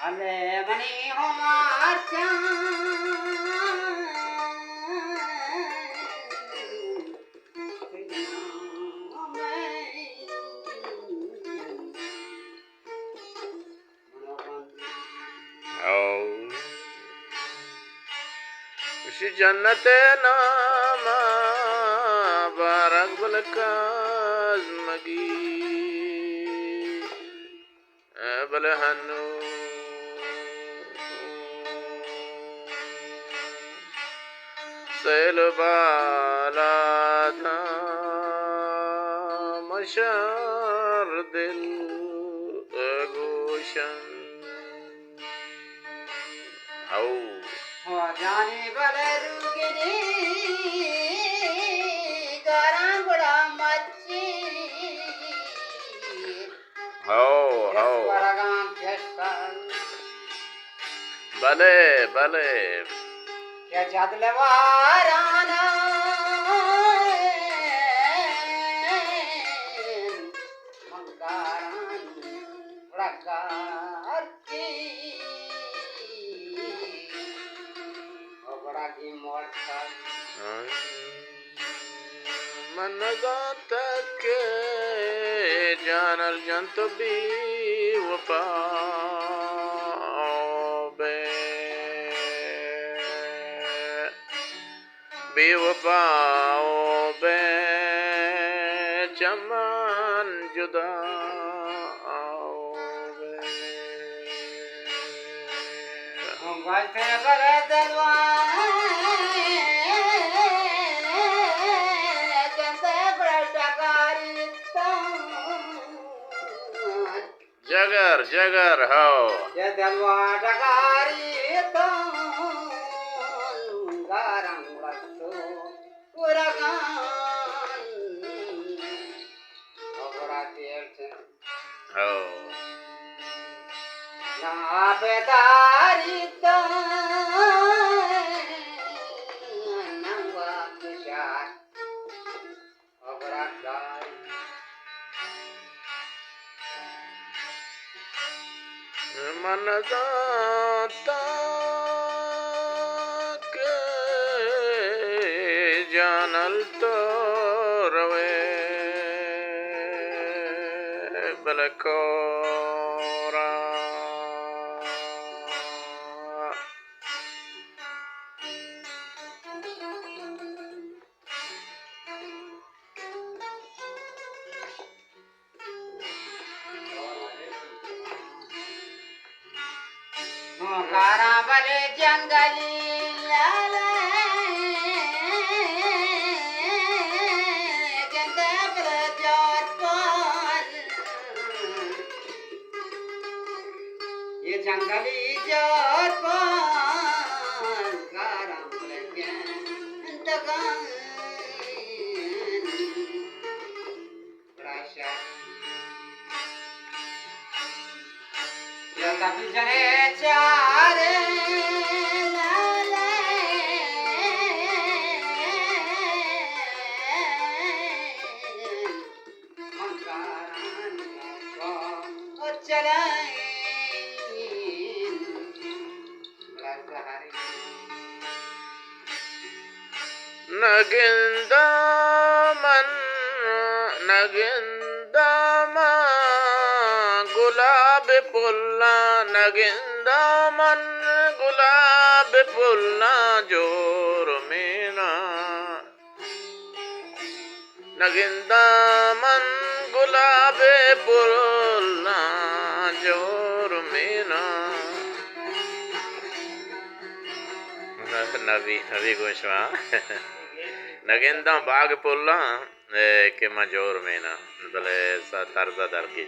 हले मनी हमार उसी जन्नत नामा बारक बलकाज मगी बलहनु सैल बाला था मशार दिल गोशन हो जाने वाले रुगनी गारां बड़ा मच्छी भले भले क्या जदलवाराना मंगारान बड़ा की बड़ा की मोटा मन तक जानल जंत भी वफा बेवफाओ बे चमन जुदा बाते बरे दलवार जंते बड़ा डकारी जगर जगर हो ये दलवा डकारी गारं रखो पुरगान बड़ा तेज हो ना बेदारी तो नंगा तुषार बड़ा गाय मन दाता के जानल तो रवे बलकोरा गारा बले जंगली लाले गंदे बले जोर पर ये जंगली जोर पर गारा बले जंगली राशा जंगल बिजरे चारे लाले मंगारान को चलाए नगिंदा गुलाब पुल्ला नगिंदा मन गुलाब पुल्ला जोर मीना नगिंदा मन गुलाब पुल्ला जोर मीना नवी गोशवा नगिंदा बाग पुल्ला के मजोर में ना भले सा तरजा दर कीजिए।